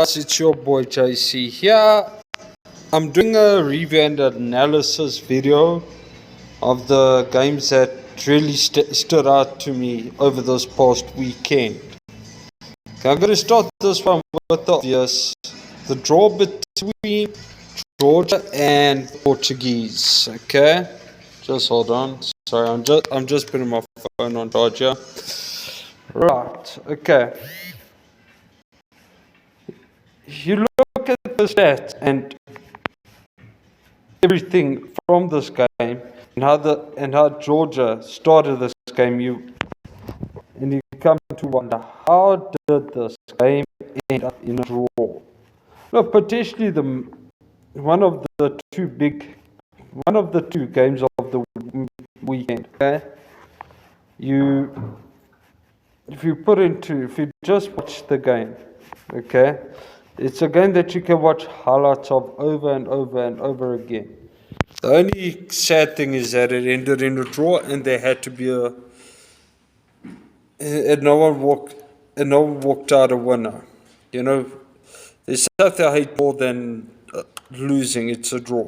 It's your boy JC here. I'm doing a review and analysis video of the games that really stood out to me over this past weekend. Okay, I'm going to start this one with the obvious, the draw between Georgia and Portuguese. Okay, just hold on. Sorry, I'm just putting my phone on charge here. Right. Okay. You look at the stats and everything from this game and how Georgia started this game, you come to wonder, how did this game end up in a draw? Look, potentially one of the two games of the weekend. Okay, if you just watch the game, okay, it's a game that you can watch highlights of over and over and over again. The only sad thing is that it ended in a draw, and there had to be and no one walked out a winner. You know, there's something I hate more than losing. It's a draw.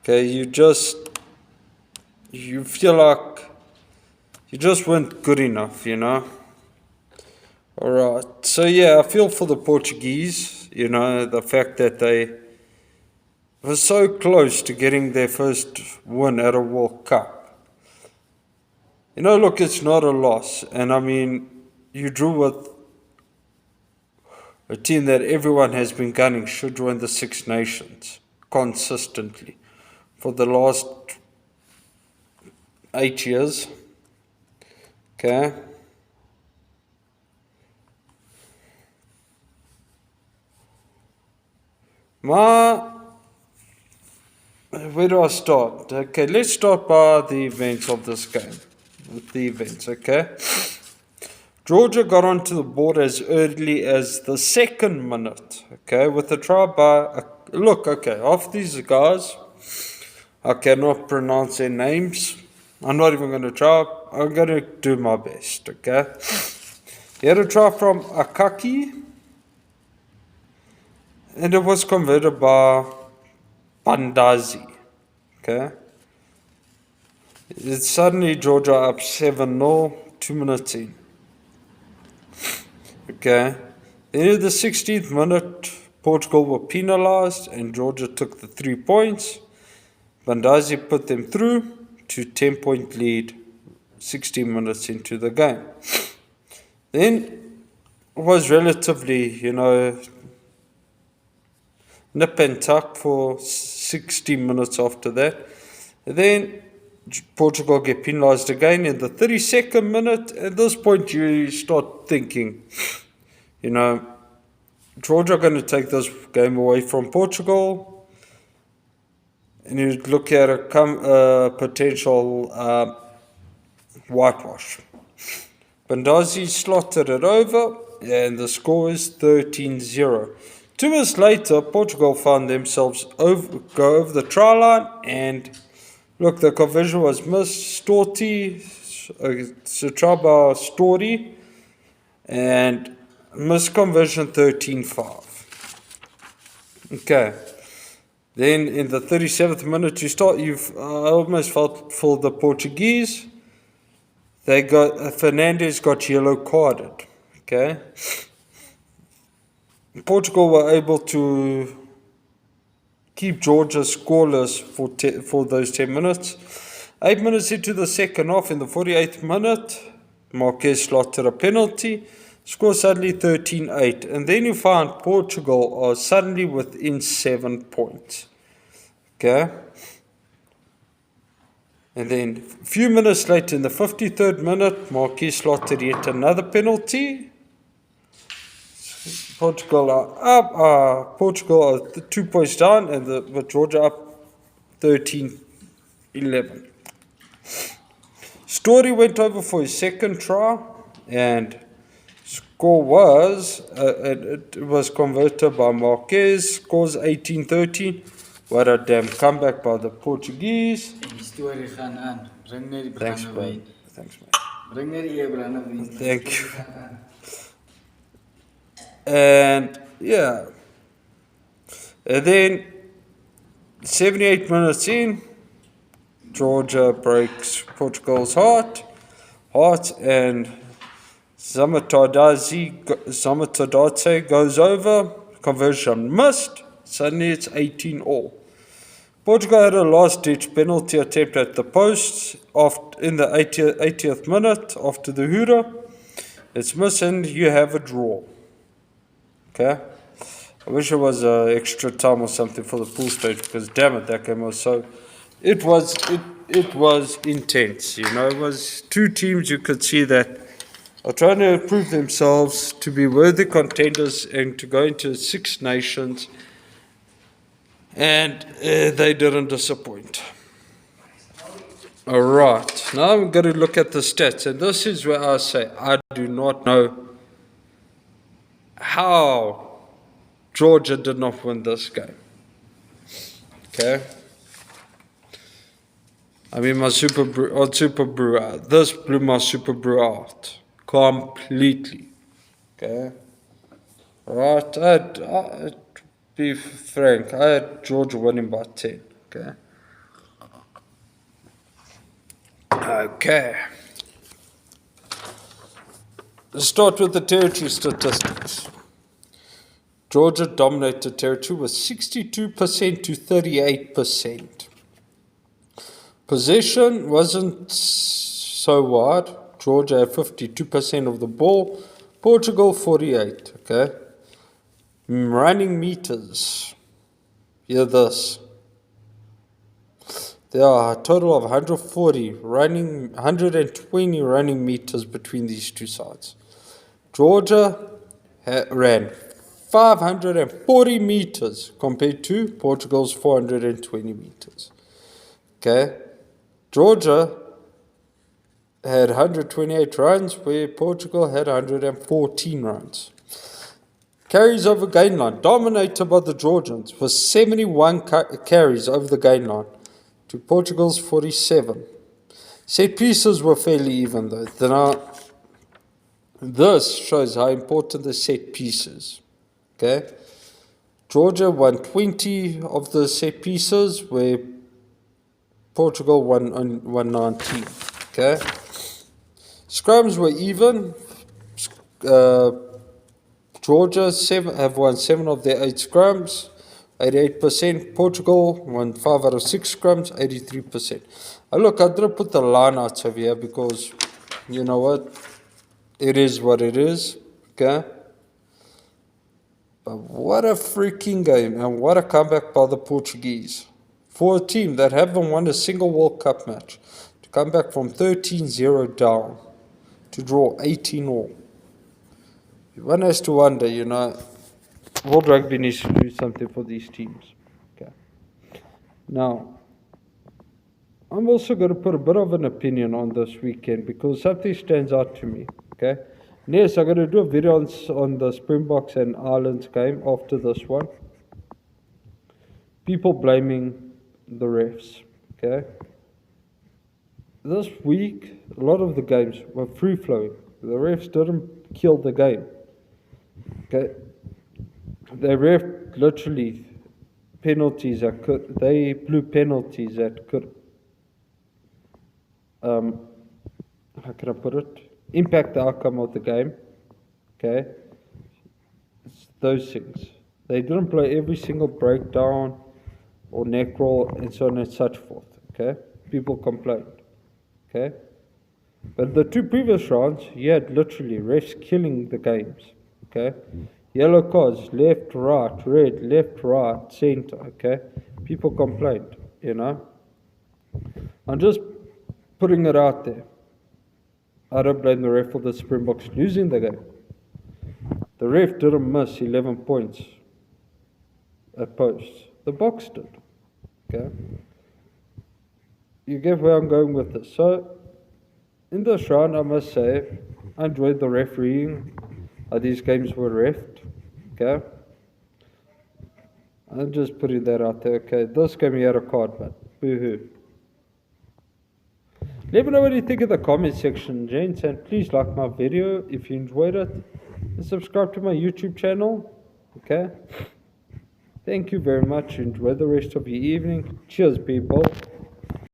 Okay, you feel like you just weren't good enough. Alright, so yeah, I feel for the Portuguese. The fact that they were so close to getting their first win at a World Cup. Look, it's not a loss. And I mean, you drew with a team that everyone has been gunning should join the Six Nations consistently for the last 8 years. Okay. Where do I start? Okay, let's start by the events of this game. Okay? Georgia got onto the board as early as the second minute, okay, with a try by... half these guys, I cannot pronounce their names. I'm not even going to try. I'm going to do my best, okay? He had a try from Akaki, and it was converted by Bandazi, okay? It's suddenly Georgia up 7-0, 2 minutes in. Okay. Then in the 16th minute, Portugal were penalised and Georgia took the 3 points. Bandazi put them through to 10-point lead 16 minutes into the game. Then it was relatively, nip and tuck for 60 minutes after that. Then Portugal get penalised again in the 32nd minute. At this point, you start thinking, Georgia are going to take this game away from Portugal. And you look at a potential whitewash. Bandazi slotted it over, and the score is 13-0. 2 minutes later, Portugal found themselves go over the try line, and look, the conversion was missed. Sutraba Story, and misconversion 13-5. Okay. Then in the 37th minute, I almost felt for the Portuguese. Fernandez got yellow carded. Okay. Portugal were able to keep Georgia scoreless for those 10 minutes. 8 minutes into the second half, in the 48th minute, Marquez slotted a penalty. Score suddenly 13-8. And then you find Portugal are suddenly within 7 points. Okay? And then a few minutes later, in the 53rd minute, Marquez slotted yet another penalty. Portugal are up. Portugal are 2 points down, with Georgia up 13-11. Story went over for his second try, and score it was converted by Marquez. Scores 18-13. What a damn comeback by the Portuguese. Thanks, man. Thank you. And yeah, and then 78 minutes in, Georgia breaks Portugal's heart, and Zamatadze goes over, conversion missed, suddenly it's 18-all. Portugal had a last-ditch penalty attempt at the post in the 80th minute after the hooter. It's missed and you have a draw. Okay? I wish it was extra time or something for the pool stage because damn it, that game was so... It was intense, you know. It was two teams you could see that are trying to prove themselves to be worthy contenders and to go into Six Nations, and they didn't disappoint. All right, now I'm going to look at the stats, and this is where I say I do not know how Georgia did not win this game. Okay. I mean, my Super Brew, this blew my Super Brew out completely. Okay. Right, to be frank, I had Georgia winning by 10. Okay. Okay. Let's start with the territory statistics. Georgia dominated territory with 62% to 38%. Possession wasn't so wide. Georgia had 52% of the ball. Portugal 48%. Okay. Running meters. Hear this. There are a total of 120 running meters between these two sides. Georgia ran 540 meters compared to Portugal's 420 meters. Okay. Georgia had 128 runs, where Portugal had 114 runs. Carries over gain line, dominated by the Georgians, was 71 carries over the gain line to Portugal's 47. Set pieces were fairly even, though. Now, this shows how important the set pieces. Okay, Georgia won 20 of the set pieces, where Portugal won 19. Okay, scrums were even. Georgia have won 7 of their 8 scrums, 88%. Portugal won 5 out of 6 scrums, 83%. Look, I didn't put the lineouts over here because, you know what, it is what it is. Okay. But what a freaking game, and what a comeback by the Portuguese. For a team that haven't won a single World Cup match, to come back from 13-0 down, to draw 18-all. One has to wonder, you know, World Rugby needs to do something for these teams. Okay. Now, I'm also going to put a bit of an opinion on this weekend because something stands out to me. Okay. Yes, I'm going to do a video on the Springboks and Ireland's game after this one. People blaming the refs. Okay. This week, a lot of the games were free-flowing. The refs didn't kill the game. Okay. They ref literally penalties that could, they blew penalties that could, how can I put it? Impact the outcome of the game. Okay. It's those things. They didn't play every single breakdown or neck roll and so on and such forth. Okay. People complained. Okay. But the 2 previous rounds, you had literally refs killing the games. Okay. Yellow cards, left, right, red, left, right, center. Okay. People complained, you know. I'm just putting it out there. I don't blame the ref for the Springboks losing the game. The ref didn't miss 11 points at post. The Boks did. Okay. You get where I'm going with this. So, in this round, I must say, I enjoyed the refereeing. How these games were refed. Okay. I'm just putting that out there. Okay. This game he had a card, but boo-hoo. Let me know what you think in the comment section, gents, and please like my video if you enjoyed it. and subscribe to my YouTube channel. Okay? Thank you very much. Enjoy the rest of your evening. Cheers, people.